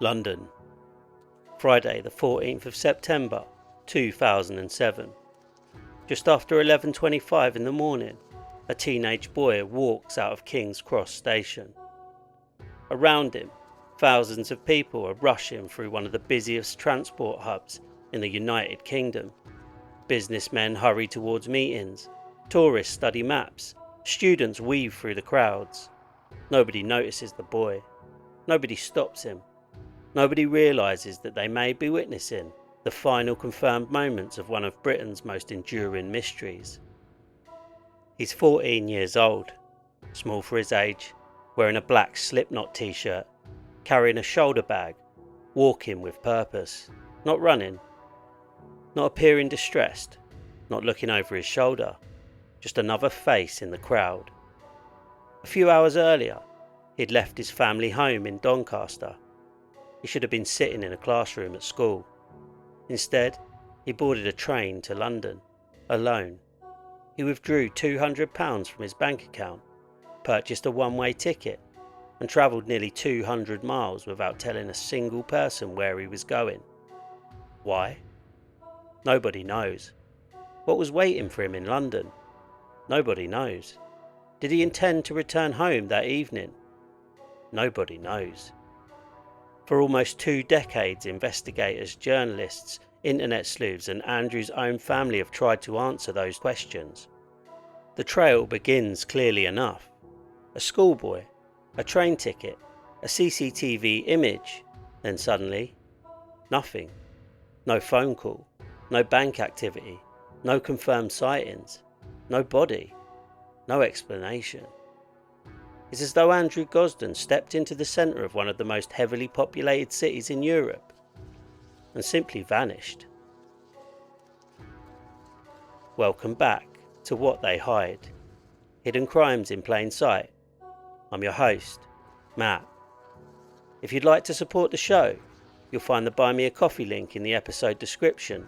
London, Friday the 14th of September 2007. Just after 11:25 in the morning, a teenage boy walks out of King's Cross station. Around him, thousands of people are rushing through one of the busiest transport hubs in the United Kingdom. Businessmen hurry towards meetings, tourists study maps, students weave through the crowds. Nobody notices the boy. Nobody stops him. Nobody realises that they may be witnessing the final confirmed moments of one of Britain's most enduring mysteries. He's 14 years old, small for his age, wearing a black Slipknot t-shirt, carrying a shoulder bag, walking with purpose, not running, not appearing distressed, not looking over his shoulder, just another face in the crowd. A few hours earlier, he'd left his family home in Doncaster. He should have been sitting in a classroom at school. Instead, he boarded a train to London, alone. He withdrew £200 from his bank account, purchased a one-way ticket, and travelled nearly 200 miles without telling a single person where he was going. Why? Nobody knows. What was waiting for him in London? Nobody knows. Did he intend to return home that evening? Nobody knows. For almost 2 decades, investigators, journalists, internet sleuths and Andrew's own family have tried to answer those questions. The trail begins clearly enough. A schoolboy, a train ticket, a CCTV image, then suddenly, nothing. No phone call, no bank activity, no confirmed sightings, no body, no explanation. It's as though Andrew Gosden stepped into the centre of one of the most heavily populated cities in Europe and simply vanished. Welcome back to What They Hide, Hidden Crimes in Plain Sight. I'm your host, Matt. If you'd like to support the show, you'll find the Buy Me a Coffee link in the episode description.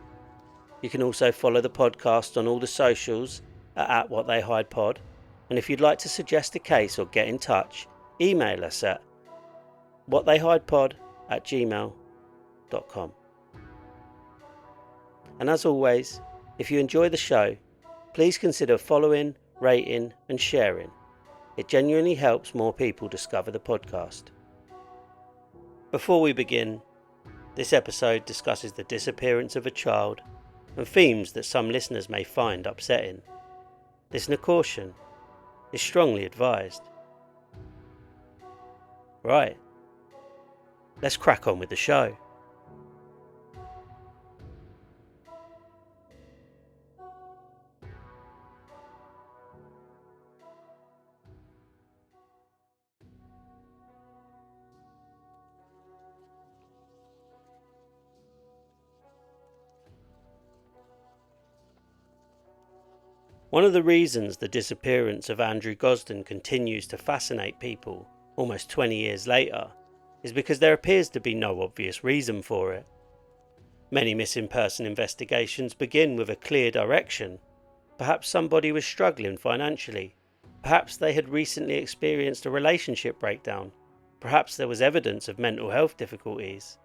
You can also follow the podcast on all the socials at What They Hide Pod. And if you'd like to suggest a case or get in touch, email us at whattheyhidepod@gmail.com. And as always, if you enjoy the show, please consider following, rating and sharing. It genuinely helps more people discover the podcast. Before we begin, this episode discusses the disappearance of a child and themes that some listeners may find upsetting. Listener caution is strongly advised. Right, let's crack on with the show. One of the reasons the disappearance of Andrew Gosden continues to fascinate people almost 20 years later is because there appears to be no obvious reason for it. Many missing person investigations begin with a clear direction. Perhaps somebody was struggling financially. Perhaps they had recently experienced a relationship breakdown. Perhaps there was evidence of mental health difficulties.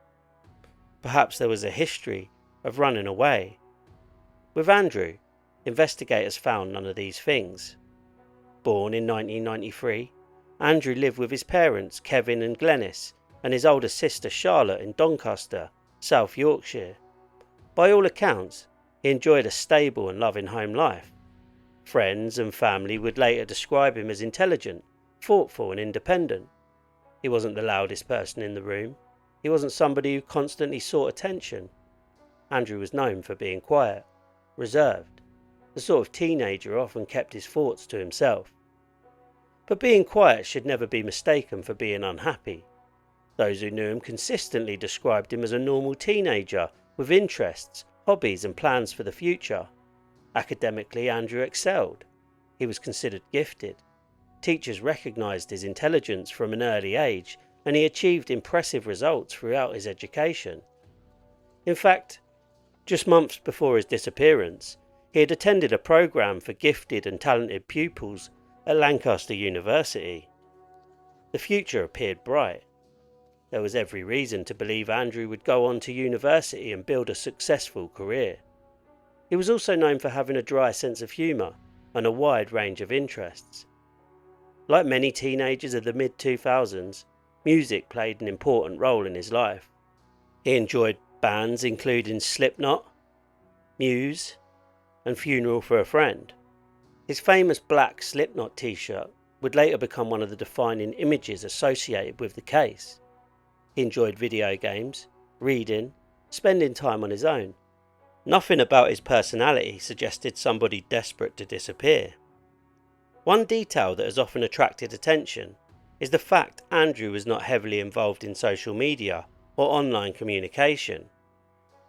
Perhaps there was a history of running away. With Andrew, investigators found none of these things. Born in 1993, Andrew lived with his parents Kevin and Glenys and his older sister Charlotte in Doncaster, South Yorkshire. By all accounts, he enjoyed a stable and loving home life. Friends and family would later describe him as intelligent, thoughtful and independent. He wasn't the loudest person in the room. He wasn't somebody who constantly sought attention. Andrew was known for being quiet, reserved, the sort of teenager who often kept his thoughts to himself. But being quiet should never be mistaken for being unhappy. Those who knew him consistently described him as a normal teenager with interests, hobbies and plans for the future. Academically, Andrew excelled. He was considered gifted. Teachers recognised his intelligence from an early age, and he achieved impressive results throughout his education. In fact, just months before his disappearance, he had attended a programme for gifted and talented pupils at Doncaster University. The future appeared bright. There was every reason to believe Andrew would go on to university and build a successful career. He was also known for having a dry sense of humour and a wide range of interests. Like many teenagers of the mid-2000s, music played an important role in his life. He enjoyed bands including Slipknot, Muse, and Funeral for a Friend. His famous black Slipknot t-shirt would later become one of the defining images associated with the case. He enjoyed video games, reading, spending time on his own. Nothing about his personality suggested somebody desperate to disappear. One detail that has often attracted attention is the fact Andrew was not heavily involved in social media or online communication.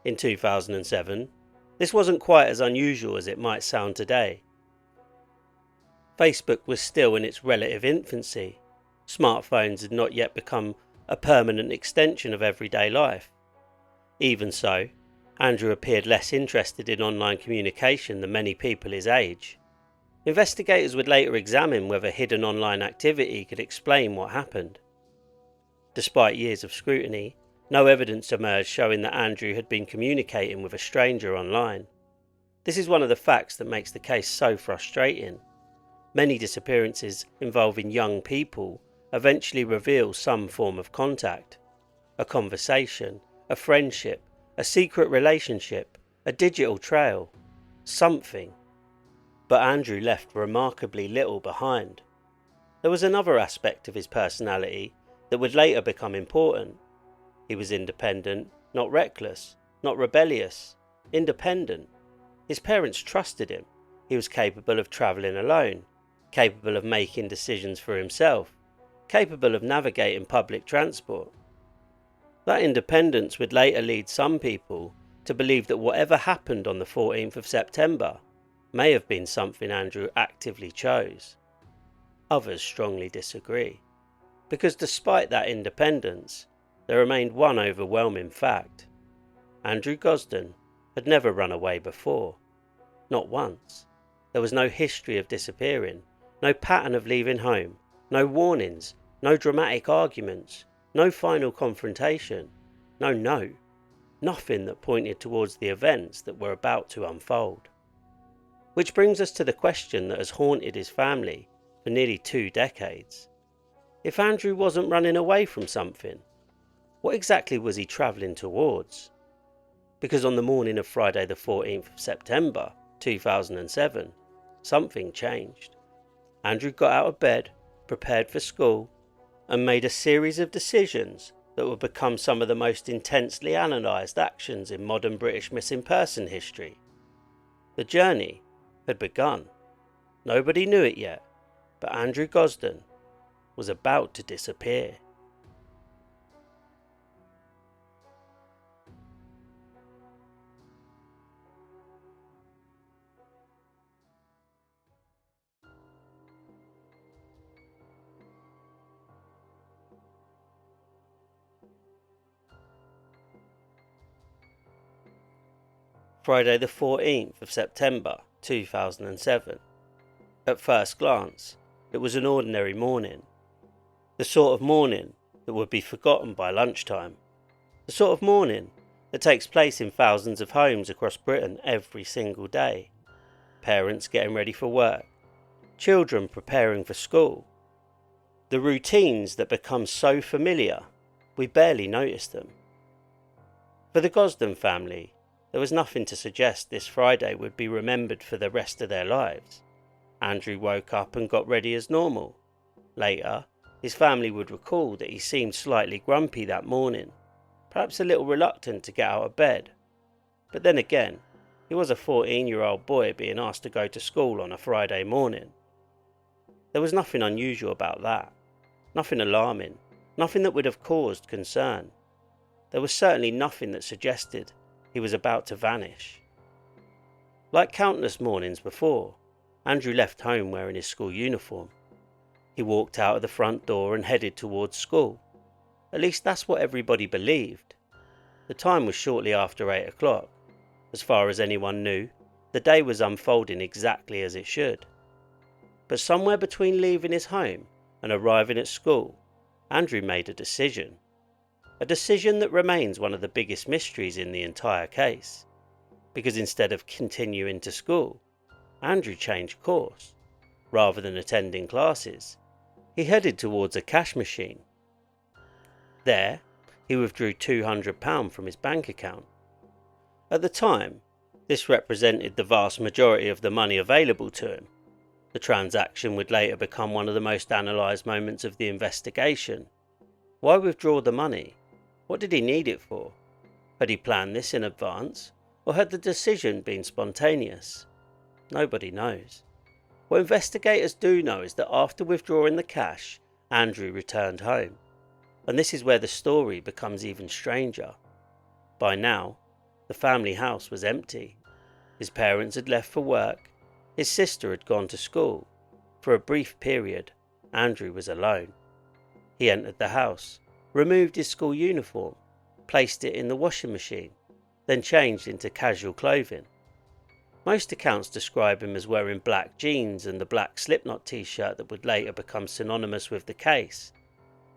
In 2007, this wasn't quite as unusual as it might sound today. Facebook was still in its relative infancy. Smartphones had not yet become a permanent extension of everyday life. Even so, Andrew appeared less interested in online communication than many people his age. Investigators would later examine whether hidden online activity could explain what happened. Despite years of scrutiny, no evidence emerged showing that Andrew had been communicating with a stranger online. This is one of the facts that makes the case so frustrating. Many disappearances involving young people eventually reveal some form of contact. A conversation, a friendship, a secret relationship, a digital trail, something. But Andrew left remarkably little behind. There was another aspect of his personality that would later become important. He was independent, not reckless, not rebellious, independent. His parents trusted him. He was capable of travelling alone, capable of making decisions for himself, capable of navigating public transport. That independence would later lead some people to believe that whatever happened on the 14th of September may have been something Andrew actively chose. Others strongly disagree, because despite that independence, there remained one overwhelming fact. Andrew Gosden had never run away before. Not once. There was no history of disappearing, no pattern of leaving home, no warnings, no dramatic arguments, no final confrontation, nothing that pointed towards the events that were about to unfold. Which brings us to the question that has haunted his family for nearly 2 decades. If Andrew wasn't running away from something, what exactly was he travelling towards? Because on the morning of Friday the 14th of September 2007, something changed. Andrew got out of bed, prepared for school, and made a series of decisions that would become some of the most intensely analysed actions in modern British missing person history. The journey had begun. Nobody knew it yet, but Andrew Gosden was about to disappear. Friday the 14th of September 2007. At first glance, it was an ordinary morning. The sort of morning that would be forgotten by lunchtime. The sort of morning that takes place in thousands of homes across Britain every single day. Parents getting ready for work. Children preparing for school. The routines that become so familiar, we barely notice them. For the Gosden family, there was nothing to suggest this Friday would be remembered for the rest of their lives. Andrew woke up and got ready as normal. Later, his family would recall that he seemed slightly grumpy that morning, perhaps a little reluctant to get out of bed. But then again, he was a 14-year-old boy being asked to go to school on a Friday morning. There was nothing unusual about that, nothing alarming, nothing that would have caused concern. There was certainly nothing that suggested he was about to vanish. Like countless mornings before, Andrew left home wearing his school uniform. He walked out of the front door and headed towards school. At least that's what everybody believed. The time was shortly after 8 o'clock. As far as anyone knew, the day was unfolding exactly as it should. But somewhere between leaving his home and arriving at school, Andrew made a decision. a decision that remains one of the biggest mysteries in the entire case, because instead of continuing to school, Andrew changed course. Rather than attending classes, he headed towards a cash machine. There, he withdrew £200 from his bank account. At the time, this represented the vast majority of the money available to him. The transaction would later become one of the most analysed moments of the investigation. Why withdraw the money? What did he need it for? Had he planned this in advance, or had the decision been spontaneous? Nobody knows. What investigators do know is that after withdrawing the cash, Andrew returned home. And this is where the story becomes even stranger. By now, the family house was empty. His parents had left for work. His sister had gone to school. For a brief period, Andrew was alone. He entered the house, removed his school uniform, placed it in the washing machine, then changed into casual clothing. Most accounts describe him as wearing black jeans and the black Slipknot t-shirt that would later become synonymous with the case.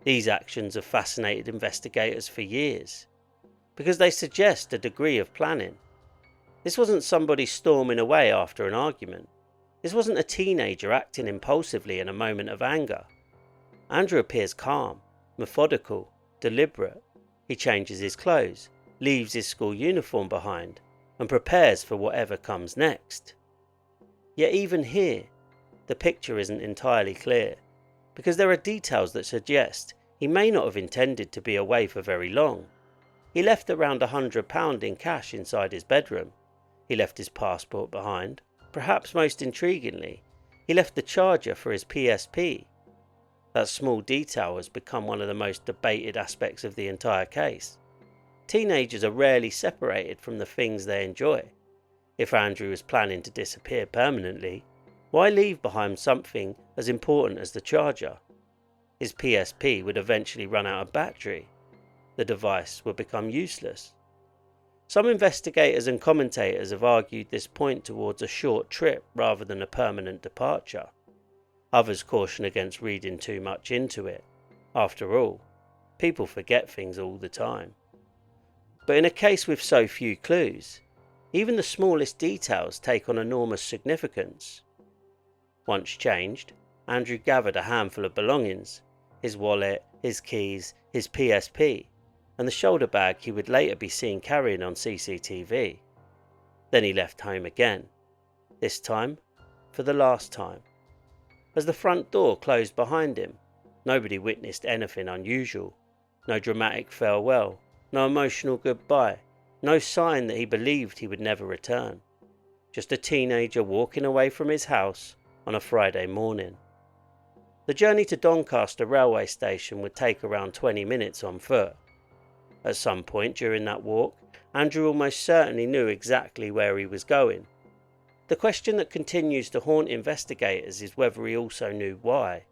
These actions have fascinated investigators for years, because they suggest a degree of planning. This wasn't somebody storming away after an argument. This wasn't a teenager acting impulsively in a moment of anger. Andrew appears calm, methodical, deliberate. He changes his clothes, leaves his school uniform behind, and prepares for whatever comes next. Yet even here, the picture isn't entirely clear, because there are details that suggest he may not have intended to be away for very long. He left around £100 in cash inside his bedroom. He left his passport behind. Perhaps most intriguingly, he left the charger for his PSP. That small detail has become one of the most debated aspects of the entire case. Teenagers are rarely separated from the things they enjoy. If Andrew was planning to disappear permanently, why leave behind something as important as the charger? His PSP would eventually run out of battery. The device would become useless. Some investigators and commentators have argued this point towards a short trip rather than a permanent departure. Others caution against reading too much into it. After all, people forget things all the time. But in a case with so few clues, even the smallest details take on enormous significance. Once changed, Andrew gathered a handful of belongings: his wallet, his keys, his PSP, and the shoulder bag he would later be seen carrying on CCTV. Then he left home again, this time for the last time. As the front door closed behind him, nobody witnessed anything unusual. No dramatic farewell, no emotional goodbye, no sign that he believed he would never return. Just a teenager walking away from his house on a Friday morning. The journey to Doncaster railway station would take around 20 minutes on foot. At some point during that walk, Andrew almost certainly knew exactly where he was going. The question that continues to haunt investigators is whether he also knew why.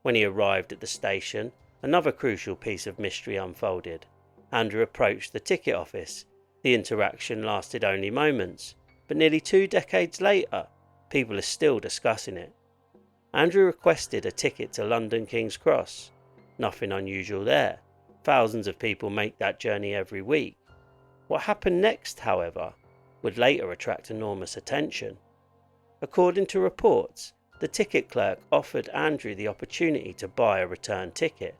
When he arrived at the station, another crucial piece of mystery unfolded. Andrew approached the ticket office. The interaction lasted only moments, but nearly 2 decades later, people are still discussing it. Andrew requested a ticket to London King's Cross. Nothing unusual there. Thousands of people make that journey every week. What happened next, however, would later attract enormous attention. According to reports, the ticket clerk offered Andrew the opportunity to buy a return ticket.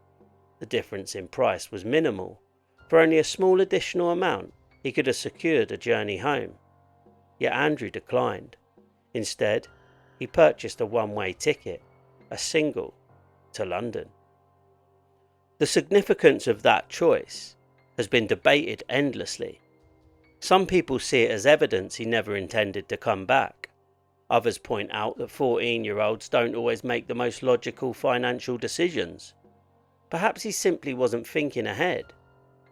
The difference in price was minimal. For only a small additional amount, he could have secured a journey home. Yet Andrew declined. Instead, he purchased a one-way ticket, a single, to London. The significance of that choice has been debated endlessly. Some people see it as evidence he never intended to come back. Others point out that 14-year-olds don't always make the most logical financial decisions. Perhaps he simply wasn't thinking ahead.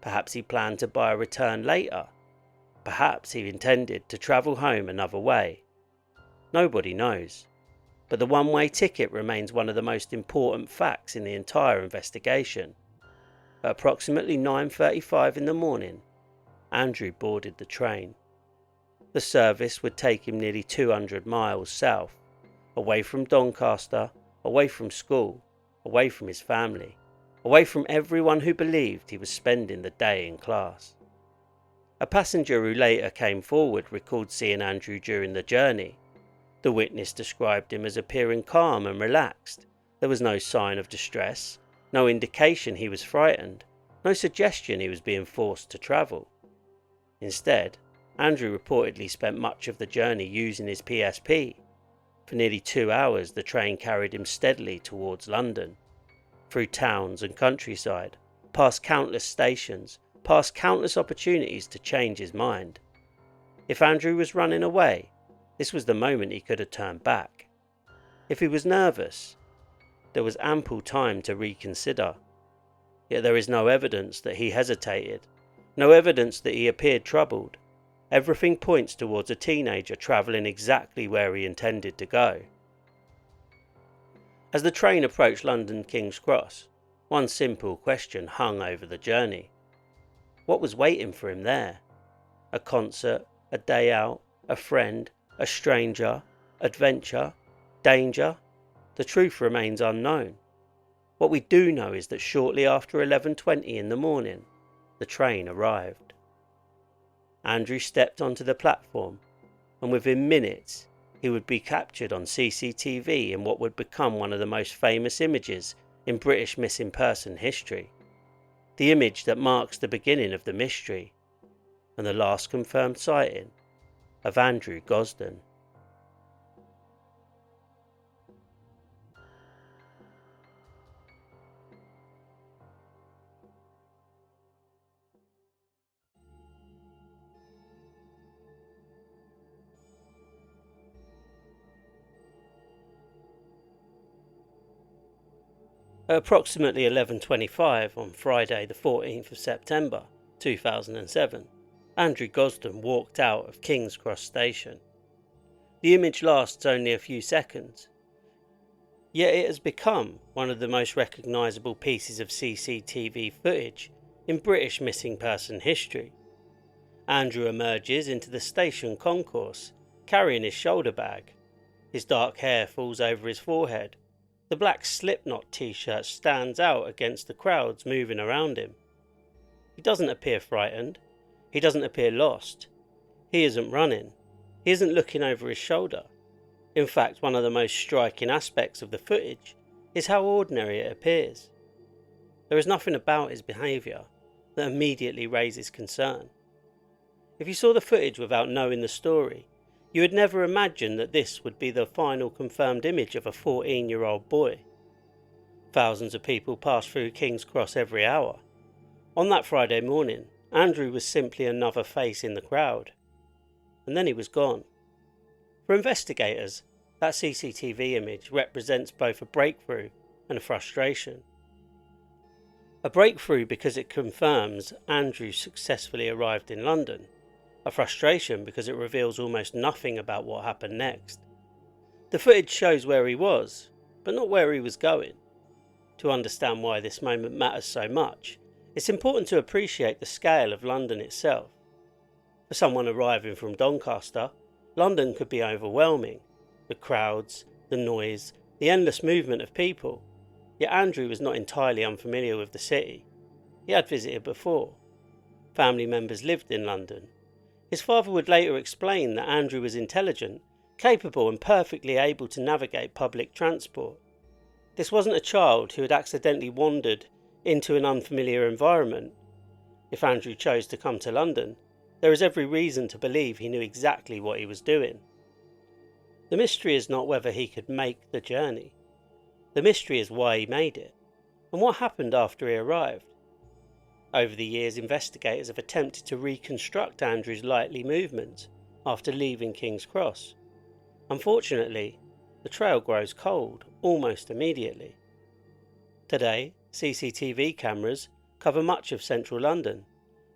Perhaps he planned to buy a return later. Perhaps he intended to travel home another way. Nobody knows. But the one-way ticket remains one of the most important facts in the entire investigation. At approximately 9:35 in the morning, Andrew boarded the train. The service would take him nearly 200 miles south, away from Doncaster, away from school, away from his family. away from everyone who believed he was spending the day in class. A passenger who later came forward recalled seeing Andrew during the journey. The witness described him as appearing calm and relaxed. There was no sign of distress, no indication he was frightened, no suggestion he was being forced to travel. Instead, Andrew reportedly spent much of the journey using his PSP. For nearly 2 hours the train carried him steadily towards London, through towns and countryside, past countless stations, past countless opportunities to change his mind. If Andrew was running away, this was the moment he could have turned back. If he was nervous, there was ample time to reconsider. Yet there is no evidence that he hesitated, no evidence that he appeared troubled. Everything points towards a teenager travelling exactly where he intended to go. As the train approached London King's Cross, one simple question hung over the journey. What was waiting for him there? A concert, a day out, a friend, a stranger, adventure, danger? The truth remains unknown. What we do know is that shortly after 11:20 in the morning, the train arrived. Andrew stepped onto the platform, and within minutes he would be captured on CCTV in what would become one of the most famous images in British missing person history. The image that marks the beginning of the mystery, and the last confirmed sighting of Andrew Gosden. At approximately 11:25 on Friday the 14th of September 2007, Andrew Gosden walked out of King's Cross Station. The image lasts only a few seconds, yet it has become one of the most recognisable pieces of CCTV footage in British missing person history. Andrew emerges into the station concourse, carrying his shoulder bag. His dark hair falls over his forehead. The black Slipknot t-shirt stands out against the crowds moving around him. He doesn't appear frightened. He doesn't appear lost. He isn't running. He isn't looking over his shoulder. In fact, one of the most striking aspects of the footage is how ordinary it appears. There is nothing about his behaviour that immediately raises concern. If you saw the footage without knowing the story, you would never imagine that this would be the final confirmed image of a 14-year-old boy. Thousands of people pass through King's Cross every hour. On that Friday morning, Andrew was simply another face in the crowd. And then he was gone. For investigators, that CCTV image represents both a breakthrough and a frustration. A breakthrough because it confirms Andrew successfully arrived in London. A frustration because it reveals almost nothing about what happened next. The footage shows where he was, but not where he was going. To understand why this moment matters so much, it's important to appreciate the scale of London itself. For someone arriving from Doncaster, London could be overwhelming. The crowds, the noise, the endless movement of people. Yet Andrew was not entirely unfamiliar with the city. He had visited before. Family members lived in London. His father would later explain that Andrew was intelligent, capable and perfectly able to navigate public transport. This wasn't a child who had accidentally wandered into an unfamiliar environment. If Andrew chose to come to London, there is every reason to believe he knew exactly what he was doing. The mystery is not whether he could make the journey. The mystery is why he made it, and what happened after he arrived. Over the years, investigators have attempted to reconstruct Andrew's likely movements after leaving King's Cross. Unfortunately, the trail grows cold almost immediately. Today, CCTV cameras cover much of central London,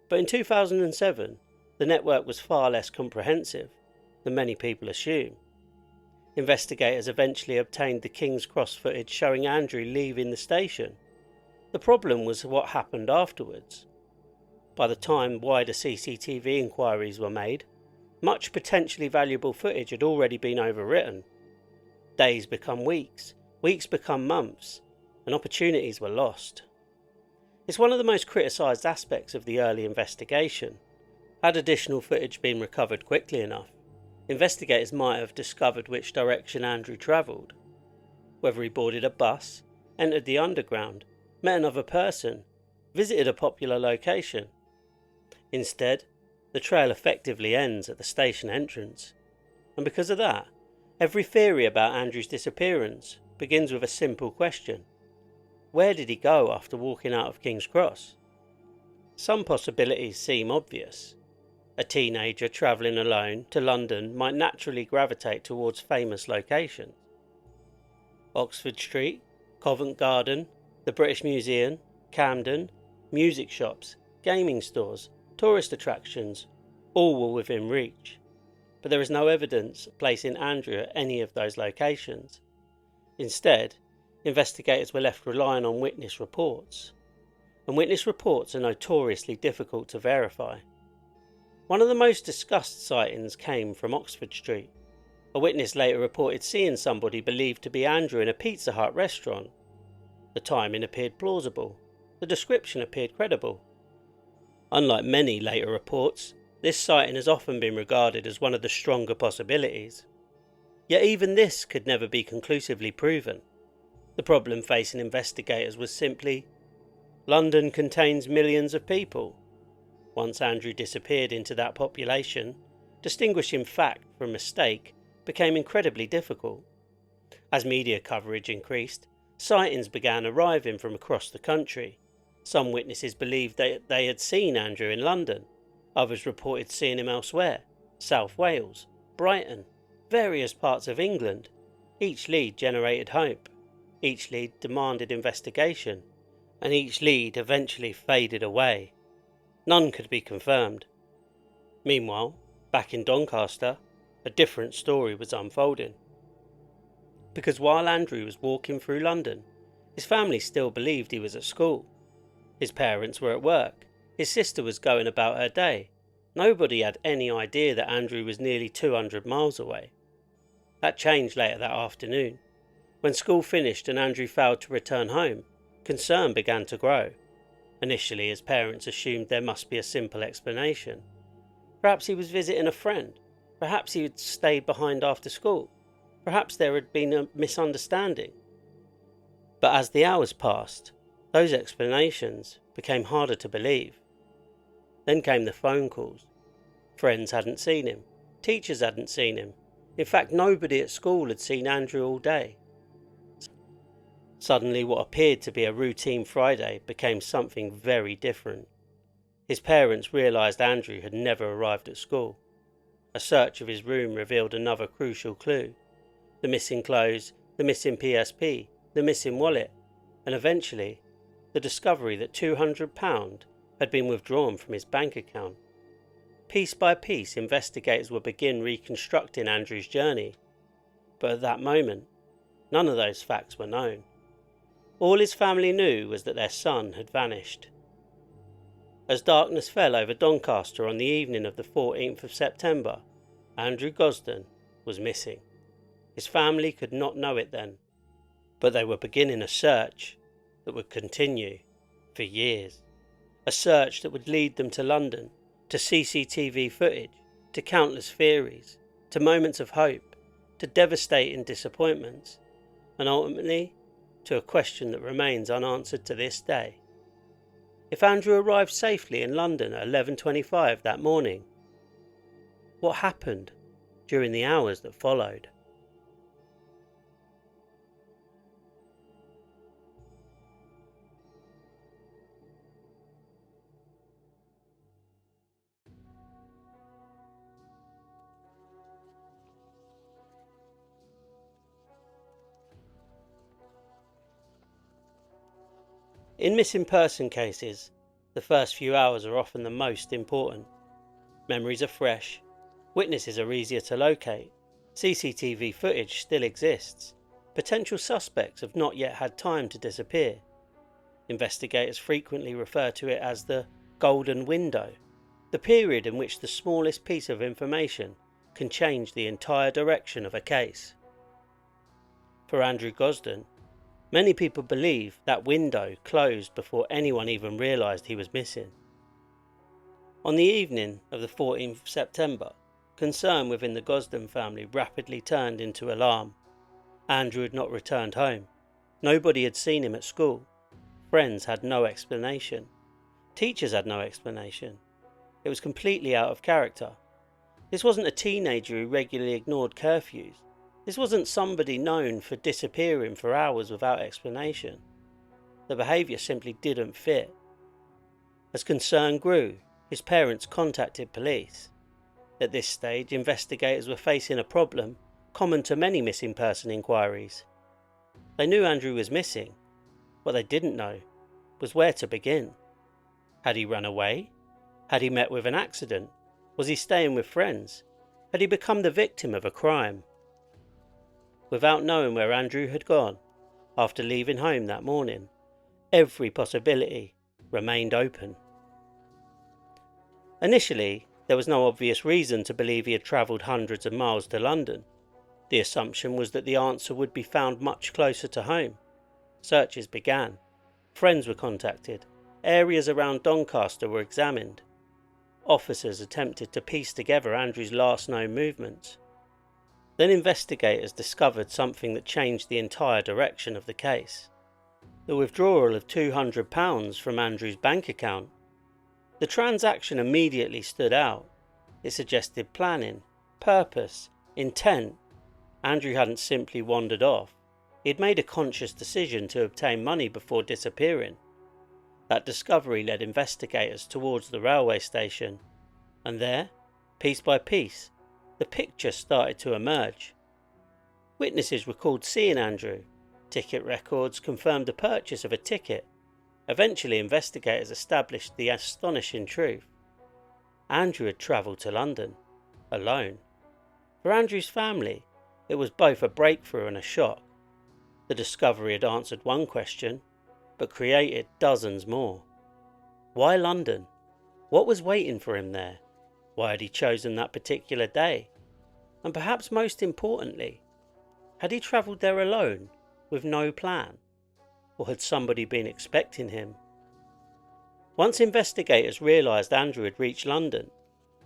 but in 2007, the network was far less comprehensive than many people assume. Investigators eventually obtained the King's Cross footage showing Andrew leaving the station. The problem was what happened afterwards. By the time wider CCTV inquiries were made, much potentially valuable footage had already been overwritten. Days become weeks, weeks become months, and opportunities were lost. It's one of the most criticised aspects of the early investigation. Had additional footage been recovered quickly enough, investigators might have discovered which direction Andrew travelled. Whether he boarded a bus, entered the underground, met another person, visited a popular location. Instead, the trail effectively ends at the station entrance. And because of that, every theory about Andrew's disappearance begins with a simple question. Where did he go after walking out of King's Cross? Some possibilities seem obvious. A teenager travelling alone to London might naturally gravitate towards famous locations. Oxford Street, Covent Garden, the British Museum, Camden, music shops, gaming stores, tourist attractions, all were within reach. But there is no evidence placing Andrew at any of those locations. Instead, investigators were left relying on witness reports. And witness reports are notoriously difficult to verify. One of the most discussed sightings came from Oxford Street. A witness later reported seeing somebody believed to be Andrew in a Pizza Hut restaurant. The timing appeared plausible. The description appeared credible. Unlike many later reports, this sighting has often been regarded as one of the stronger possibilities. Yet even this could never be conclusively proven. The problem facing investigators was simply, London contains millions of people. Once Andrew disappeared into that population, distinguishing fact from mistake became incredibly difficult. As media coverage increased, sightings began arriving from across the country. Some witnesses believed that they had seen Andrew in London. Others reported seeing him elsewhere, South Wales, Brighton, various parts of England. Each lead generated hope. Each lead demanded investigation. And each lead eventually faded away. None could be confirmed. Meanwhile, back in Doncaster, a different story was unfolding. Because while Andrew was walking through London, his family still believed he was at school. His parents were at work. His sister was going about her day. Nobody had any idea that Andrew was nearly 200 miles away. That changed later that afternoon. When school finished and Andrew failed to return home, concern began to grow. Initially, his parents assumed there must be a simple explanation. Perhaps he was visiting a friend. Perhaps he had stayed behind after school. Perhaps there had been a misunderstanding. But as the hours passed, those explanations became harder to believe. Then came the phone calls. Friends hadn't seen him. Teachers hadn't seen him. In fact, nobody at school had seen Andrew all day. Suddenly, what appeared to be a routine Friday became something very different. His parents realised Andrew had never arrived at school. A search of his room revealed another crucial clue. The missing clothes, the missing PSP, the missing wallet, and eventually, the discovery that £200 had been withdrawn from his bank account. Piece by piece, investigators would begin reconstructing Andrew's journey. But at that moment, none of those facts were known. All his family knew was that their son had vanished. As darkness fell over Doncaster on the evening of the 14th of September, Andrew Gosden was missing. His family could not know it then, but they were beginning a search that would continue for years. A search that would lead them to London, to CCTV footage, to countless theories, to moments of hope, to devastating disappointments, and ultimately to a question that remains unanswered to this day. If Andrew arrived safely in London at 11:25 that morning, what happened during the hours that followed? In missing person cases, the first few hours are often the most important. Memories are fresh, witnesses are easier to locate, CCTV footage still exists, potential suspects have not yet had time to disappear. Investigators frequently refer to it as the golden window, the period in which the smallest piece of information can change the entire direction of a case. For Andrew Gosden, Many people believe that window closed before anyone even realised he was missing. On the evening of the 14th of September, concern within the Gosden family rapidly turned into alarm. Andrew had not returned home. Nobody had seen him at school. Friends had no explanation. Teachers had no explanation. It was completely out of character. This wasn't a teenager who regularly ignored curfews. This wasn't somebody known for disappearing for hours without explanation. The behaviour simply didn't fit. As concern grew, his parents contacted police. At this stage, investigators were facing a problem common to many missing person inquiries. They knew Andrew was missing. What they didn't know was where to begin. Had he run away? Had he met with an accident? Was he staying with friends? Had he become the victim of a crime? Without knowing where Andrew had gone after leaving home that morning, every possibility remained open. Initially, there was no obvious reason to believe he had travelled hundreds of miles to London. The assumption was that the answer would be found much closer to home. Searches began. Friends were contacted. Areas around Doncaster were examined. Officers attempted to piece together Andrew's last known movements. Then investigators discovered something that changed the entire direction of the case. The withdrawal of £200 from Andrew's bank account. The transaction immediately stood out. It suggested planning, purpose, intent. Andrew hadn't simply wandered off. He had made a conscious decision to obtain money before disappearing. That discovery led investigators towards the railway station, and there, piece by piece, the picture started to emerge. Witnesses recalled seeing Andrew. Ticket records confirmed the purchase of a ticket. Eventually, investigators established the astonishing truth. Andrew had travelled to London, alone. For Andrew's family, it was both a breakthrough and a shock. The discovery had answered one question, but created dozens more. Why London? What was waiting for him there? Why had he chosen that particular day? And perhaps most importantly, had he travelled there alone, with no plan? Or had somebody been expecting him? Once investigators realised Andrew had reached London,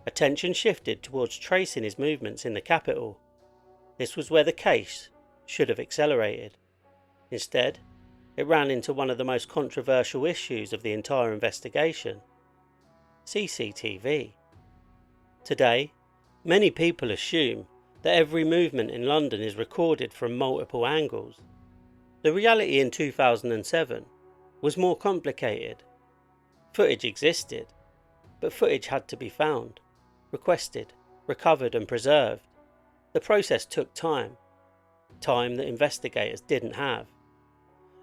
attention shifted towards tracing his movements in the capital. This was where the case should have accelerated. Instead, it ran into one of the most controversial issues of the entire investigation: CCTV. Today, many people assume that every movement in London is recorded from multiple angles. The reality in 2007 was more complicated. Footage existed, but footage had to be found, requested, recovered and preserved. The process took time that investigators didn't have.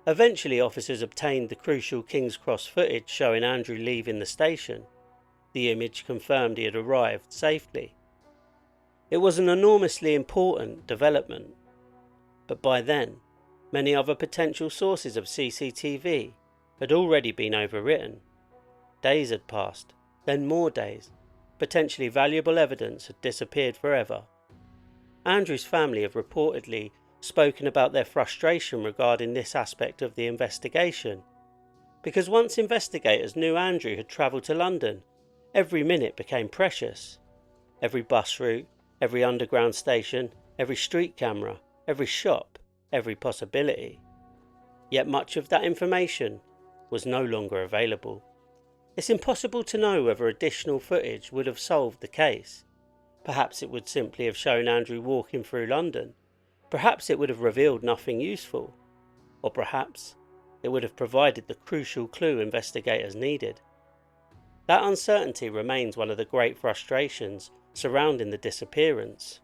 Eventually, officers obtained the crucial King's Cross footage showing Andrew leaving the station. The image confirmed he had arrived safely. It was an enormously important development, but by then, many other potential sources of CCTV had already been overwritten. Days had passed, then more days. Potentially valuable evidence had disappeared forever. Andrew's family have reportedly spoken about their frustration regarding this aspect of the investigation, because once investigators knew Andrew had travelled to London, every minute became precious. Every bus route, every underground station, every street camera, every shop, every possibility. Yet much of that information was no longer available. It's impossible to know whether additional footage would have solved the case. Perhaps it would simply have shown Andrew walking through London. Perhaps it would have revealed nothing useful. Or perhaps it would have provided the crucial clue investigators needed. That uncertainty remains one of the great frustrations surrounding the disappearance.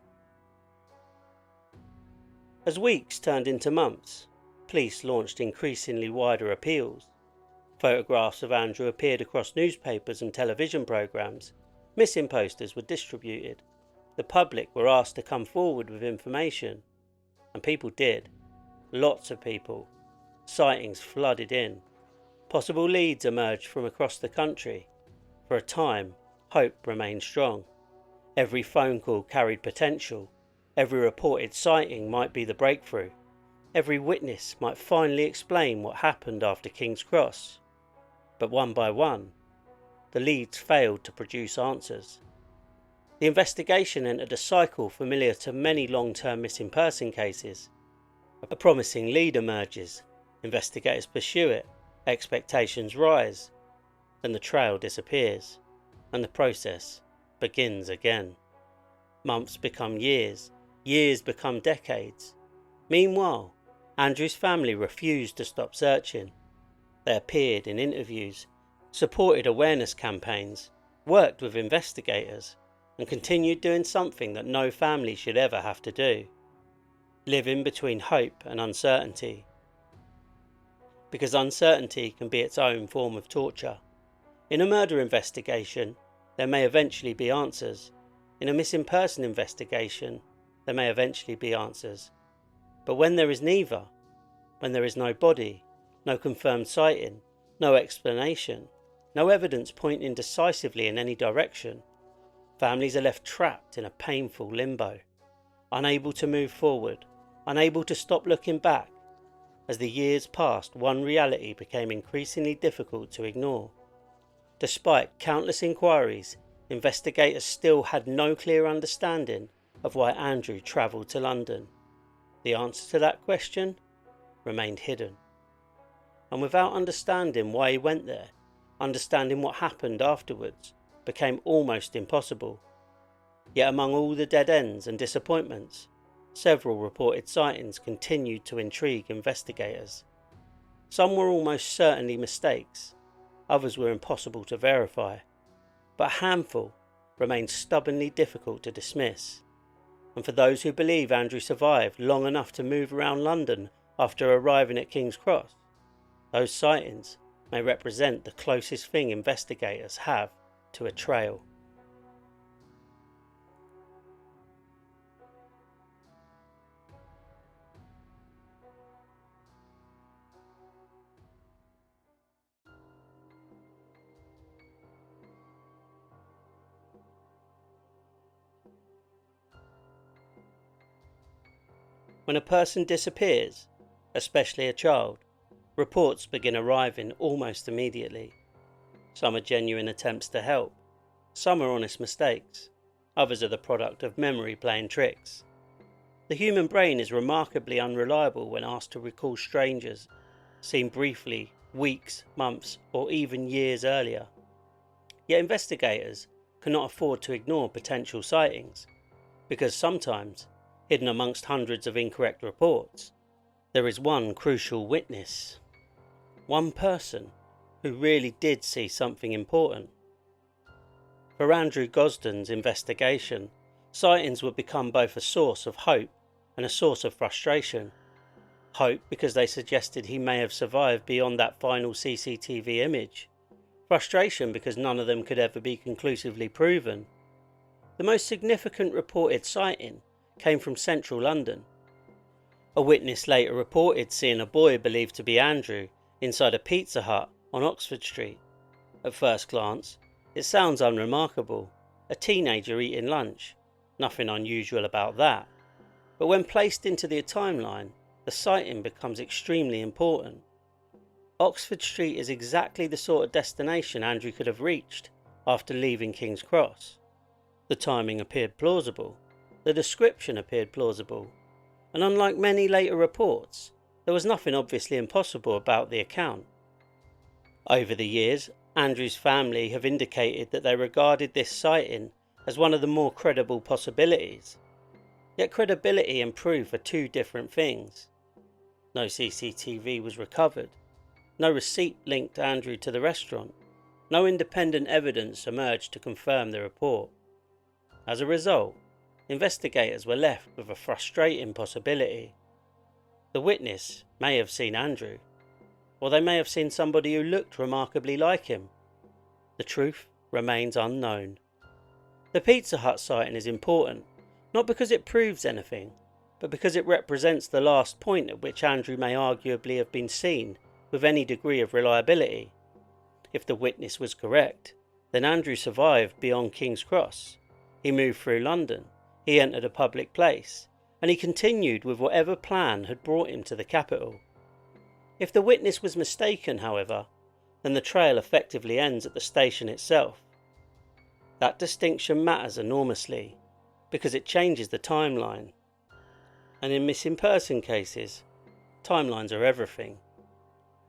As weeks turned into months, police launched increasingly wider appeals. Photographs of Andrew appeared across newspapers and television programmes. Missing posters were distributed. The public were asked to come forward with information. And people did. Lots of people. Sightings flooded in. Possible leads emerged from across the country. For a time, hope remained strong. Every phone call carried potential. Every reported sighting might be the breakthrough. every witness might finally explain what happened after King's Cross, but one by one, the leads failed to produce answers. The investigation entered a cycle familiar to many long-term missing person cases. A promising lead emerges, investigators pursue it, expectations rise, then the trail disappears, and the process begins again. Months become years, years become decades. Meanwhile, Andrew's family refused to stop searching. They appeared in interviews, supported awareness campaigns, worked with investigators, and continued doing something that no family should ever have to do: living between hope and uncertainty. Because uncertainty can be its own form of torture. In a murder investigation, there may eventually be answers. In a missing person investigation, there may eventually be answers. But when there is neither, when there is no body, no confirmed sighting, no explanation, no evidence pointing decisively in any direction, families are left trapped in a painful limbo, unable to move forward, unable to stop looking back. As the years passed, one reality became increasingly difficult to ignore. Despite countless inquiries, investigators still had no clear understanding of why Andrew travelled to London. The answer to that question remained hidden. And without understanding why he went there, understanding what happened afterwards became almost impossible. Yet among all the dead ends and disappointments, several reported sightings continued to intrigue investigators. Some were almost certainly mistakes, others were impossible to verify, but a handful remained stubbornly difficult to dismiss. And for those who believe Andrew survived long enough to move around London after arriving at King's Cross, those sightings may represent the closest thing investigators have to a trail. When a person disappears, especially a child, reports begin arriving almost immediately. Some are genuine attempts to help, some are honest mistakes, others are the product of memory playing tricks. The human brain is remarkably unreliable when asked to recall strangers seen briefly, weeks, months, or even years earlier. Yet investigators cannot afford to ignore potential sightings, because sometimes, hidden amongst hundreds of incorrect reports, there is one crucial witness. One person who really did see something important. For Andrew Gosden's investigation, sightings would become both a source of hope and a source of frustration. Hope because they suggested he may have survived beyond that final CCTV image. Frustration because none of them could ever be conclusively proven. The most significant reported sighting came from central London. A witness later reported seeing a boy believed to be Andrew inside a Pizza Hut on Oxford Street. At first glance, it sounds unremarkable. A teenager eating lunch. Nothing unusual about that. But when placed into the timeline, the sighting becomes extremely important. Oxford Street is exactly the sort of destination Andrew could have reached after leaving King's Cross. The timing appeared plausible. The description appeared plausible. And unlike many later reports, there was nothing obviously impossible about the account. Over the years, Andrew's family have indicated that they regarded this sighting as one of the more credible possibilities. Yet credibility and proof are two different things. No CCTV was recovered. No receipt linked Andrew to the restaurant. No independent evidence emerged to confirm the report. As a result, investigators were left with a frustrating possibility. The witness may have seen Andrew, or they may have seen somebody who looked remarkably like him. The truth remains unknown. The Pizza Hut sighting is important, not because it proves anything, but because it represents the last point at which Andrew may arguably have been seen with any degree of reliability. If the witness was correct, then Andrew survived beyond King's Cross. He moved through London, he entered a public place, and he continued with whatever plan had brought him to the capital. If the witness was mistaken, however, then the trail effectively ends at the station itself. That distinction matters enormously, because it changes the timeline. And in missing person cases, timelines are everything.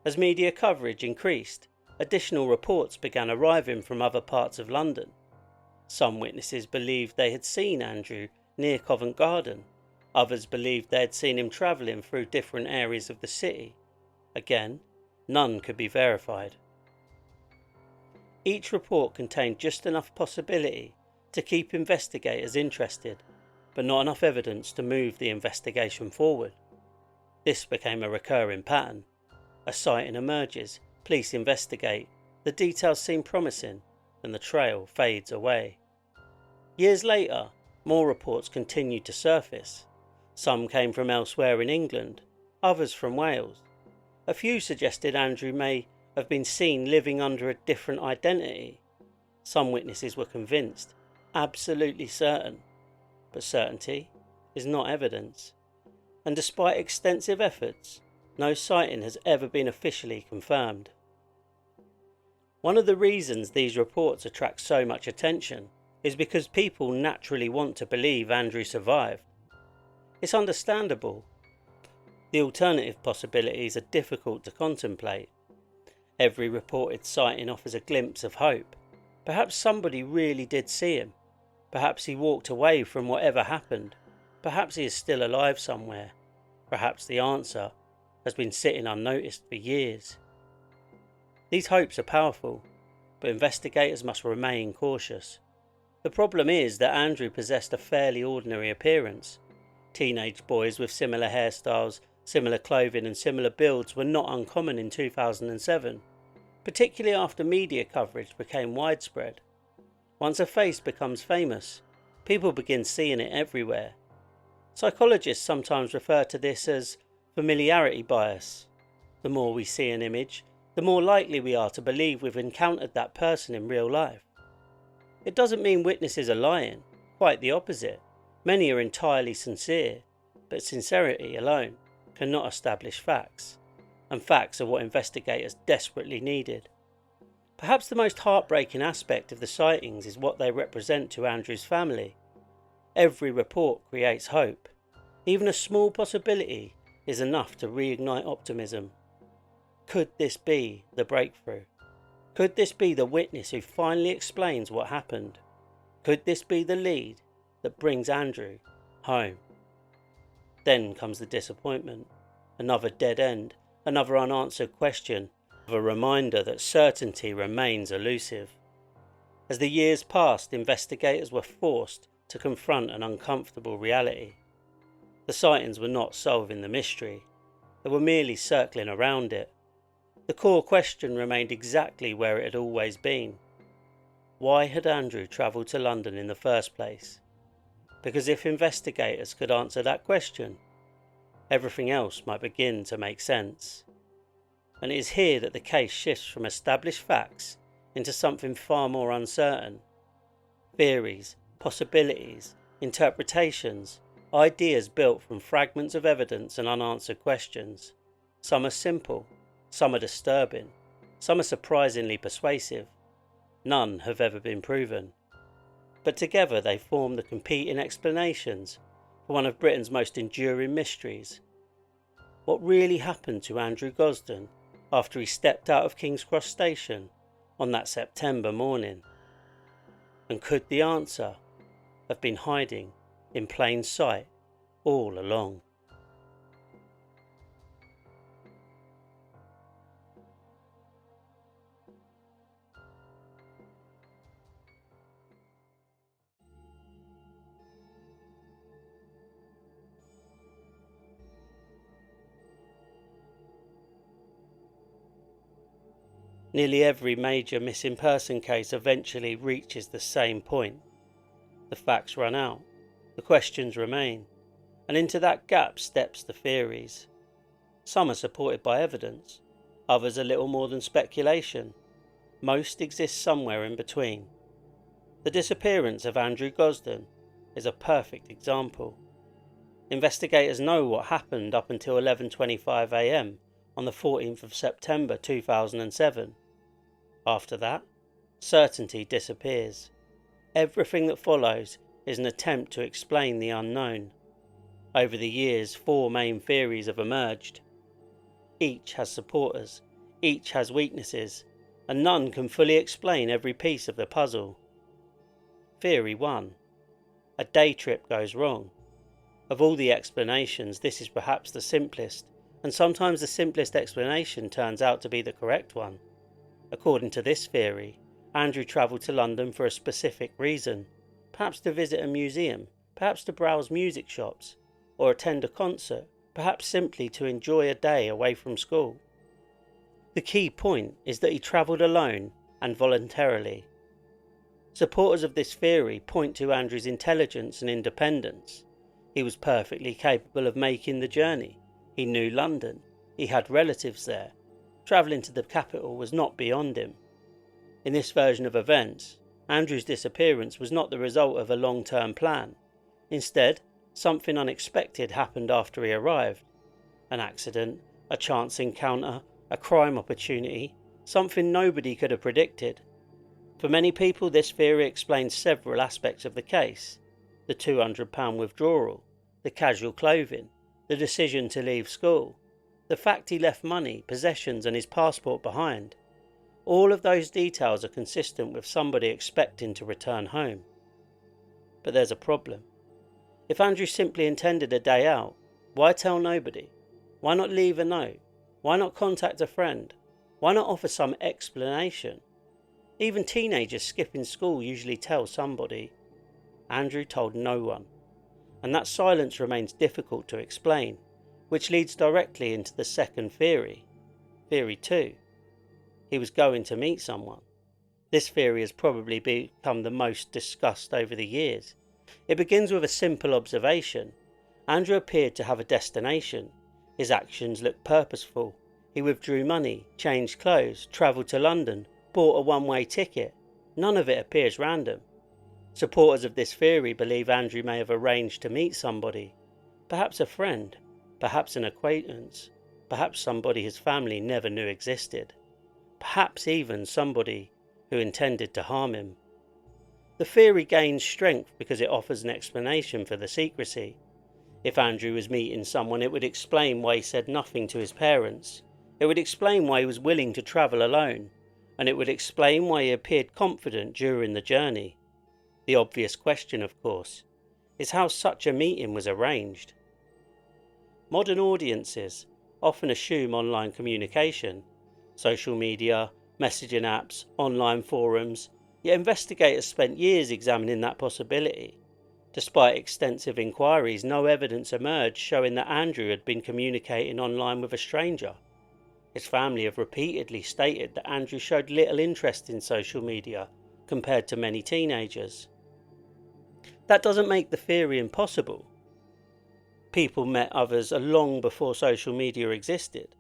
As media coverage increased, additional reports began arriving from other parts of London. Some witnesses believed they had seen Andrew near Covent Garden. Others believed they had seen him travelling through different areas of the city. Again, none could be verified. Each report contained just enough possibility to keep investigators interested, but not enough evidence to move the investigation forward. This became a recurring pattern. A sighting emerges, police investigate, the details seem promising, and the trail fades away. Years later, more reports continued to surface. Some came from elsewhere in England, others from Wales. A few suggested Andrew may have been seen living under a different identity. Some witnesses were convinced, absolutely certain, but certainty is not evidence. And despite extensive efforts, no sighting has ever been officially confirmed. One of the reasons these reports attract so much attention is because people naturally want to believe Andrew survived. It's understandable. The alternative possibilities are difficult to contemplate. Every reported sighting offers a glimpse of hope. Perhaps somebody really did see him. Perhaps he walked away from whatever happened. Perhaps he is still alive somewhere. Perhaps the answer has been sitting unnoticed for years. These hopes are powerful, but investigators must remain cautious. The problem is that Andrew possessed a fairly ordinary appearance. Teenage boys with similar hairstyles, similar clothing and similar builds were not uncommon in 2007, particularly after media coverage became widespread. Once a face becomes famous, people begin seeing it everywhere. Psychologists sometimes refer to this as familiarity bias. The more we see an image, the more likely we are to believe we've encountered that person in real life. It doesn't mean witnesses are lying, quite the opposite. Many are entirely sincere, but sincerity alone cannot establish facts, and facts are what investigators desperately needed. Perhaps the most heartbreaking aspect of the sightings is what they represent to Andrew's family. Every report creates hope. Even a small possibility is enough to reignite optimism. Could this be the breakthrough? Could this be the witness who finally explains what happened? Could this be the lead that brings Andrew home? Then comes the disappointment. Another dead end, another unanswered question, a reminder that certainty remains elusive. As the years passed, investigators were forced to confront an uncomfortable reality. The sightings were not solving the mystery, they were merely circling around it. The core question remained exactly where it had always been. Why had Andrew travelled to London in the first place? Because if investigators could answer that question, everything else might begin to make sense. And it is here that the case shifts from established facts into something far more uncertain. Theories, possibilities, interpretations, ideas built from fragments of evidence and unanswered questions. Some are simple, some are disturbing, some are surprisingly persuasive. None have ever been proven. But together they form the competing explanations for one of Britain's most enduring mysteries. What really happened to Andrew Gosden after he stepped out of King's Cross Station on that September morning? And could the answer have been hiding in plain sight all along? Nearly every major missing person case eventually reaches the same point. The facts run out, the questions remain, and into that gap steps the theories. Some are supported by evidence, others are little more than speculation. Most exist somewhere in between. The disappearance of Andrew Gosden is a perfect example. Investigators know what happened up until 11:25 a.m. on the 14th of September 2007. After that, certainty disappears. Everything that follows is an attempt to explain the unknown. Over the years, 4 main theories have emerged. Each has supporters, each has weaknesses, and none can fully explain every piece of the puzzle. Theory 1. A day trip goes wrong. Of all the explanations, this is perhaps the simplest, and sometimes the simplest explanation turns out to be the correct one. According to this theory, Andrew travelled to London for a specific reason, perhaps to visit a museum, perhaps to browse music shops, or attend a concert, perhaps simply to enjoy a day away from school. The key point is that he travelled alone and voluntarily. Supporters of this theory point to Andrew's intelligence and independence. He was perfectly capable of making the journey. He knew London. He had relatives there. Travelling to the capital was not beyond him. In this version of events, Andrew's disappearance was not the result of a long-term plan. Instead, something unexpected happened after he arrived. An accident, a chance encounter, a crime opportunity, something nobody could have predicted. For many people, this theory explains several aspects of the case: the £200 withdrawal, the casual clothing, the decision to leave school, the fact he left money, possessions and his passport behind. All of those details are consistent with somebody expecting to return home. But there's a problem. If Andrew simply intended a day out, why tell nobody? Why not leave a note? Why not contact a friend? Why not offer some explanation? Even teenagers skipping school usually tell somebody. Andrew told no one, and that silence remains difficult to explain, which leads directly into the second theory. Theory 2. He was going to meet someone. This theory has probably become the most discussed over the years. It begins with a simple observation. Andrew appeared to have a destination. His actions looked purposeful. He withdrew money, changed clothes, travelled to London, bought a one-way ticket. None of it appears random. Supporters of this theory believe Andrew may have arranged to meet somebody. Perhaps a friend, perhaps an acquaintance, perhaps somebody his family never knew existed. Perhaps even somebody who intended to harm him. The theory gains strength because it offers an explanation for the secrecy. If Andrew was meeting someone, it would explain why he said nothing to his parents. It would explain why he was willing to travel alone, and it would explain why he appeared confident during the journey. The obvious question, of course, is how such a meeting was arranged. Modern audiences often assume online communication, social media, messaging apps, online forums, yet investigators spent years examining that possibility. Despite extensive inquiries, no evidence emerged showing that Andrew had been communicating online with a stranger. His family have repeatedly stated that Andrew showed little interest in social media compared to many teenagers. That doesn't make the theory impossible. People met others long before social media existed,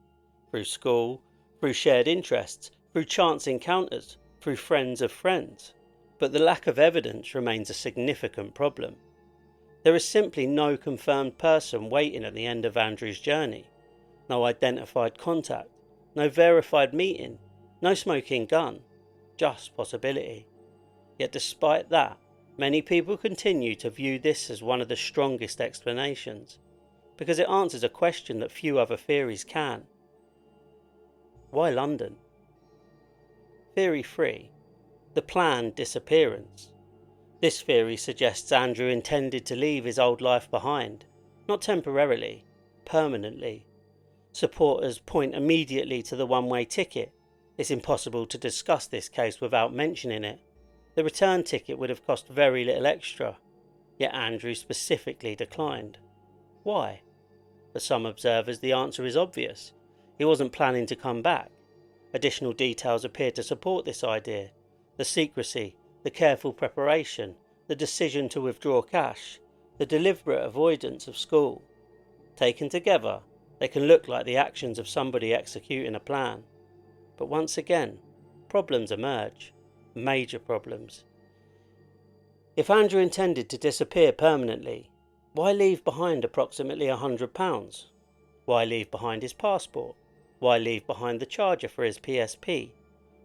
through school, through shared interests, through chance encounters, through friends of friends. But the lack of evidence remains a significant problem. There is simply no confirmed person waiting at the end of Andrew's journey. No identified contact, no verified meeting, no smoking gun, just possibility. Yet despite that, many people continue to view this as one of the strongest explanations, because it answers a question that few other theories can. Why London? Theory 3. The planned disappearance. This theory suggests Andrew intended to leave his old life behind, not temporarily, permanently. Supporters point immediately to the one-way ticket. It's impossible to discuss this case without mentioning it. The return ticket would have cost very little extra, yet Andrew specifically declined. Why? For some observers, the answer is obvious. He wasn't planning to come back. Additional details appear to support this idea. The secrecy, the careful preparation, the decision to withdraw cash, the deliberate avoidance of school. Taken together, they can look like the actions of somebody executing a plan. But once again, problems emerge. Major problems. If Andrew intended to disappear permanently, Why leave behind approximately £100? Why leave behind his passport? Why leave behind the charger for his PSP?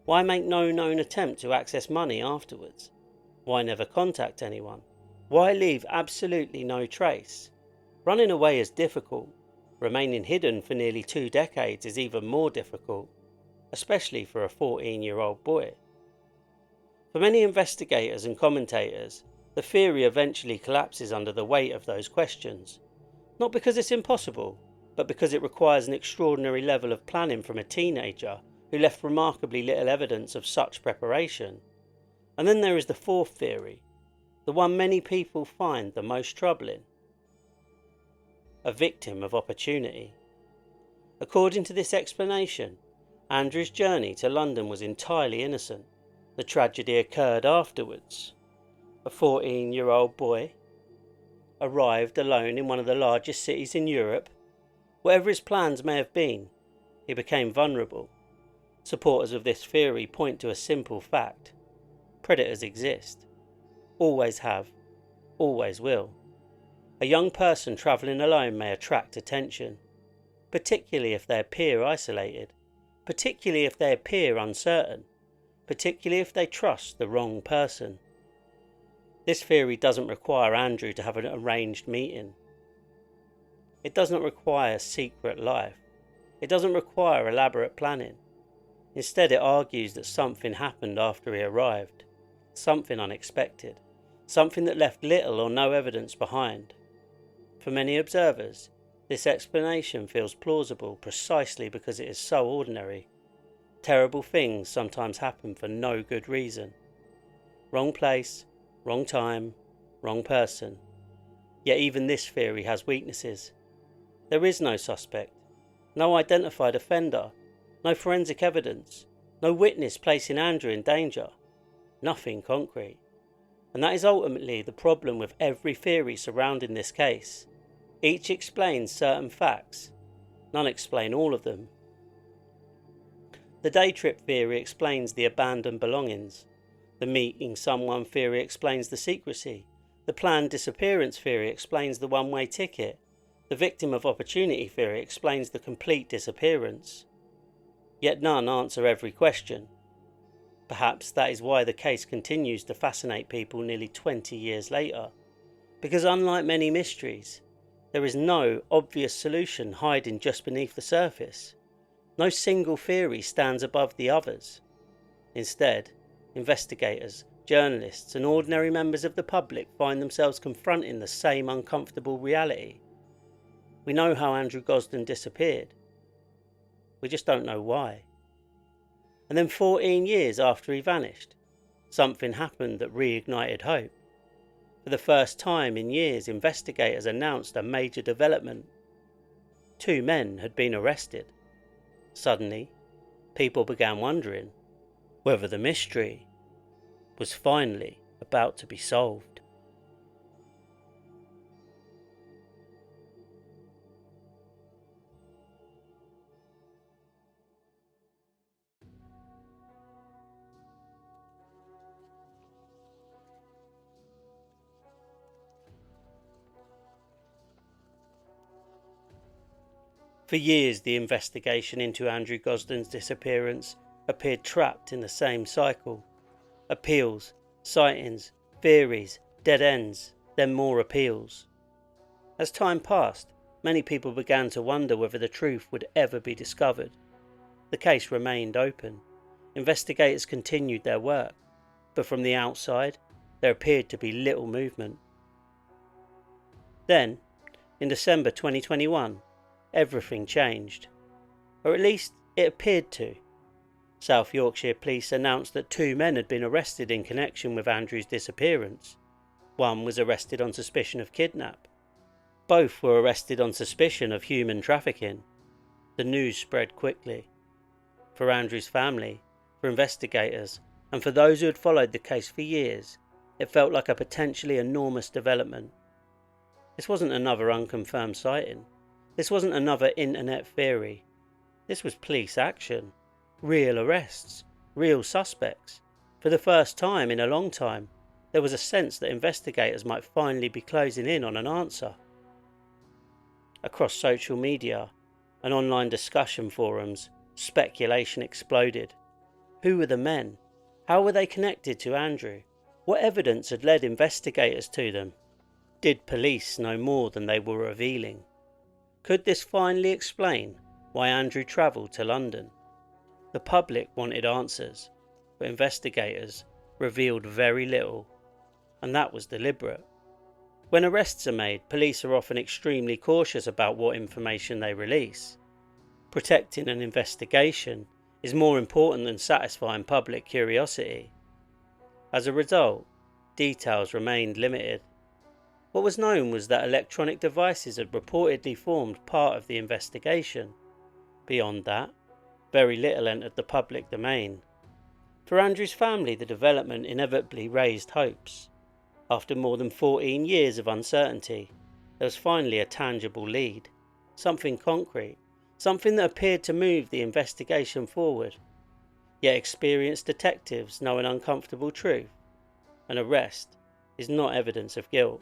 Why make no known attempt to access money afterwards? Why never contact anyone? Why leave absolutely no trace? Running away is difficult. Remaining hidden for nearly 2 decades is even more difficult, especially for a 14-year-old boy. For many investigators and commentators, the theory eventually collapses under the weight of those questions, not because it's impossible, but because it requires an extraordinary level of planning from a teenager who left remarkably little evidence of such preparation. And then there is the fourth theory, the one many people find the most troubling. A victim of opportunity. According to this explanation, Andrew's journey to London was entirely innocent. The tragedy occurred afterwards. A 14-year-old boy arrived alone in one of the largest cities in Europe. Whatever his plans may have been, he became vulnerable. Supporters of this theory point to a simple fact. Predators exist. Always have. Always will. A young person travelling alone may attract attention, particularly if they appear isolated, particularly if they appear uncertain, particularly if they trust the wrong person. This theory doesn't require Andrew to have an arranged meeting. It does not require secret life. It doesn't require elaborate planning. Instead, it argues that something happened after he arrived, something unexpected, something that left little or no evidence behind. For many observers, this explanation feels plausible precisely because it is so ordinary. Terrible things sometimes happen for no good reason. Wrong place, wrong time, wrong person. Yet even this theory has weaknesses. There is no suspect, no identified offender, no forensic evidence, no witness placing Andrew in danger. Nothing concrete. And that is ultimately the problem with every theory surrounding this case. Each explains certain facts, none explain all of them. The day trip theory explains the abandoned belongings. The meeting someone theory explains the secrecy. The planned disappearance theory explains the one-way ticket. The victim of opportunity theory explains the complete disappearance. Yet none answer every question. Perhaps that is why the case continues to fascinate people nearly 20 years later. Because unlike many mysteries, there is no obvious solution hiding just beneath the surface. No single theory stands above the others. Instead, investigators, journalists and ordinary members of the public find themselves confronting the same uncomfortable reality. We know how Andrew Gosden disappeared. We just don't know why. And then 14 years after he vanished, something happened that reignited hope. For the first time in years, investigators announced a major development. 2 men had been arrested. Suddenly, people began wondering whether the mystery was finally about to be solved. For years, the investigation into Andrew Gosden's disappearance appeared trapped in the same cycle. Appeals, sightings, theories, dead ends, then more appeals. As time passed, many people began to wonder whether the truth would ever be discovered. The case remained open. Investigators continued their work, but from the outside, there appeared to be little movement. Then, in December 2021, everything changed, or at least it appeared to. South Yorkshire police announced that 2 men had been arrested in connection with Andrew's disappearance. One was arrested on suspicion of kidnap. Both were arrested on suspicion of human trafficking. The news spread quickly. For Andrew's family, for investigators, and for those who had followed the case for years, it felt like a potentially enormous development. This wasn't another unconfirmed sighting. This wasn't another internet theory. This was police action. Real arrests. Real suspects. For the first time in a long time. there was a sense that investigators might finally be closing in on an answer. Across social media and online discussion forums, speculation exploded. Who were the men? How were they connected to Andrew? What evidence had led investigators to them? Did police know more than they were revealing? Could this finally explain why Andrew travelled to London? The public wanted answers, but investigators revealed very little, and that was deliberate. When arrests are made, police are often extremely cautious about what information they release. Protecting an investigation is more important than satisfying public curiosity. As a result, details remained limited. What was known was that electronic devices had reportedly formed part of the investigation. Beyond that, very little entered the public domain. For Andrew's family, the development inevitably raised hopes. After more than 14 years of uncertainty, there was finally a tangible lead, something concrete, something that appeared to move the investigation forward. Yet experienced detectives know an uncomfortable truth. An arrest is not evidence of guilt.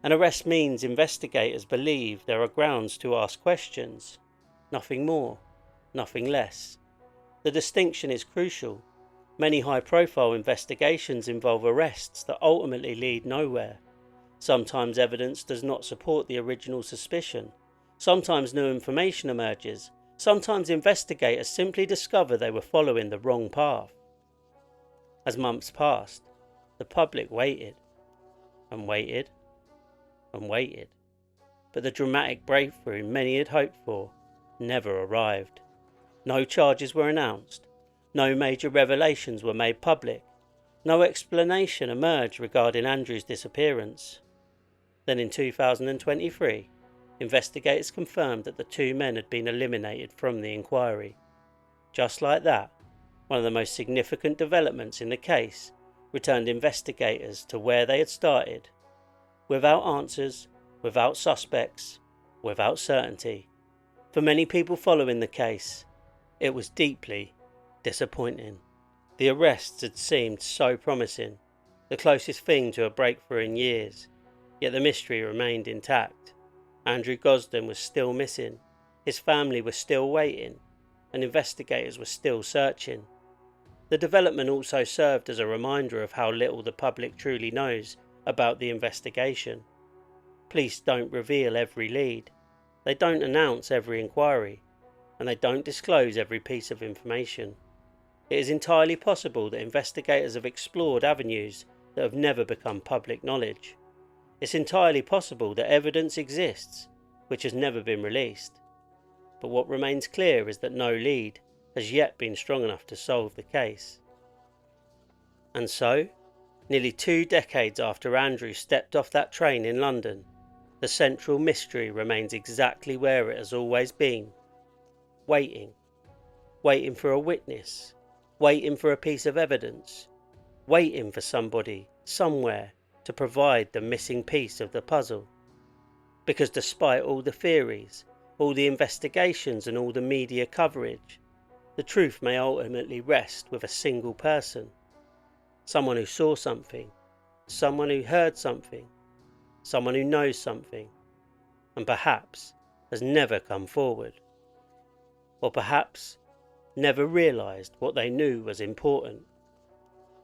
An arrest means investigators believe there are grounds to ask questions. Nothing more, nothing less. The distinction is crucial. Many high-profile investigations involve arrests that ultimately lead nowhere. Sometimes evidence does not support the original suspicion. Sometimes new information emerges. Sometimes investigators simply discover they were following the wrong path. As months passed, the public waited, and waited, and waited. But the dramatic breakthrough many had hoped for never arrived. No charges were announced. No major revelations were made public. No explanation emerged regarding Andrew's disappearance. Then in 2023, investigators confirmed that the two men had been eliminated from the inquiry. Just like that, one of the most significant developments in the case returned investigators to where they had started. Without answers, without suspects, without certainty. For many people following the case, it was deeply disappointing. The arrests had seemed so promising, the closest thing to a breakthrough in years, yet the mystery remained intact. Andrew Gosden was still missing, his family was still waiting, and investigators were still searching. The development also served as a reminder of how little the public truly knows about the investigation. Police don't reveal every lead, they don't announce every inquiry, and they don't disclose every piece of information. It is entirely possible that investigators have explored avenues that have never become public knowledge. It's entirely possible that evidence exists which has never been released. But what remains clear is that no lead has yet been strong enough to solve the case. And so, nearly 2 decades after Andrew stepped off that train in London, the central mystery remains exactly where it has always been. Waiting. Waiting for a witness. Waiting for a piece of evidence. Waiting for somebody, somewhere, to provide the missing piece of the puzzle. Because despite all the theories, all the investigations and all the media coverage, the truth may ultimately rest with a single person. Someone who saw something, someone who heard something, someone who knows something, and perhaps has never come forward. Or perhaps never realised what they knew was important.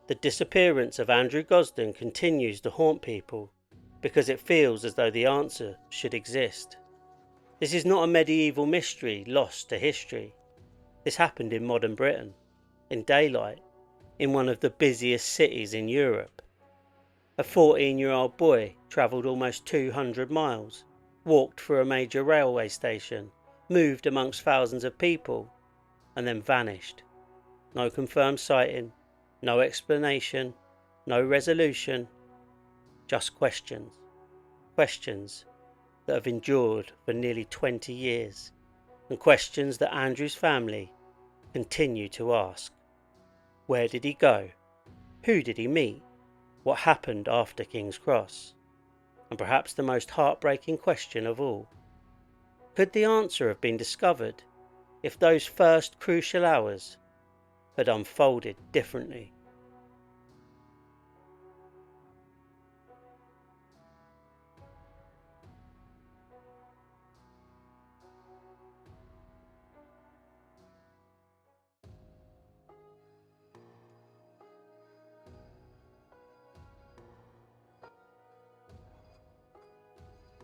The disappearance of Andrew Gosden continues to haunt people because it feels as though the answer should exist. This is not a medieval mystery lost to history. This happened in modern Britain, in daylight, in one of the busiest cities in Europe. A 14-year-old boy travelled almost 200 miles, walked through a major railway station, moved amongst thousands of people, and then vanished. No confirmed sighting, no explanation, no resolution, just questions. Questions that have endured for nearly 20 years, and questions that Andrew's family continue to ask. Where did he go? Who did he meet? What happened after King's Cross? And perhaps the most heartbreaking question of all, could the answer have been discovered if those first crucial hours had unfolded differently?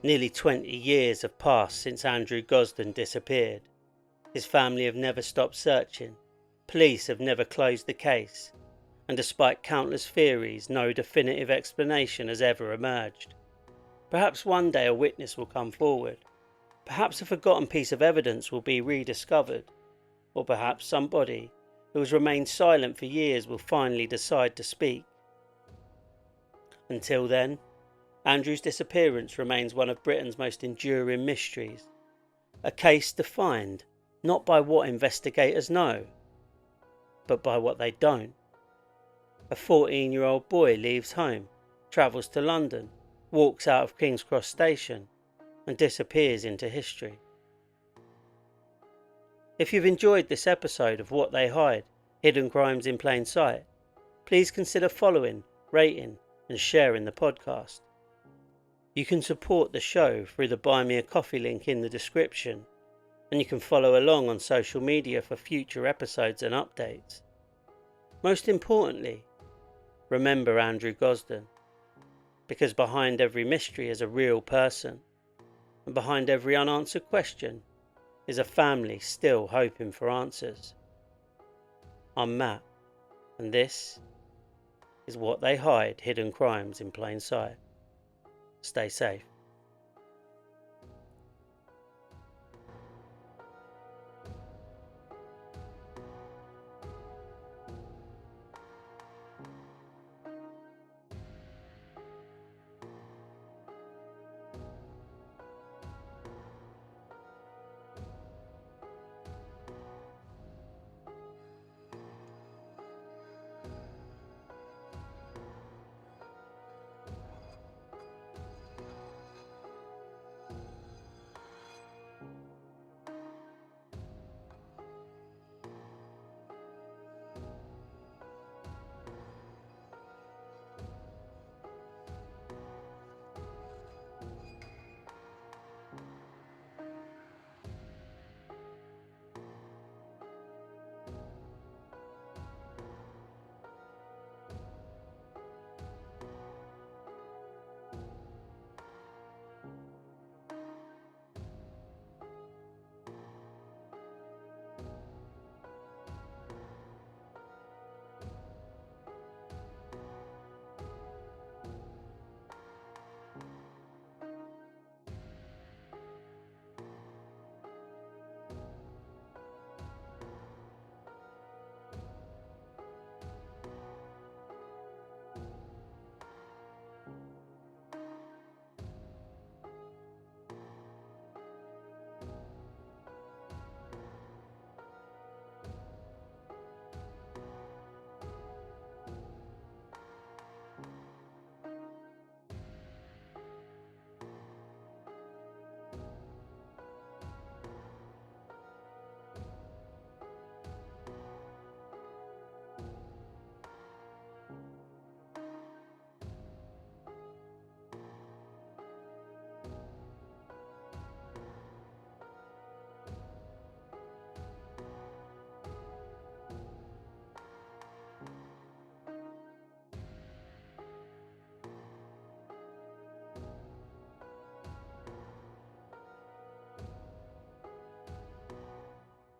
Nearly 20 years have passed since Andrew Gosden disappeared. His family have never stopped searching, police have never closed the case, and despite countless theories, no definitive explanation has ever emerged. Perhaps one day a witness will come forward, perhaps a forgotten piece of evidence will be rediscovered, or perhaps somebody who has remained silent for years will finally decide to speak. Until then, Andrew's disappearance remains one of Britain's most enduring mysteries, a case defined not by what investigators know, but by what they don't. A 14-year-old boy leaves home, travels to London, walks out of King's Cross Station, and disappears into history. If you've enjoyed this episode of What They Hide, Hidden Crimes in Plain Sight, please consider following, rating, and sharing the podcast. You can support the show through the Buy Me a Coffee link in the description, and you can follow along on social media for future episodes and updates. Most importantly, remember Andrew Gosden, because behind every mystery is a real person, and behind every unanswered question is a family still hoping for answers. I'm Matt, and this is What They Hide, Hidden Crimes in Plain Sight. Stay safe.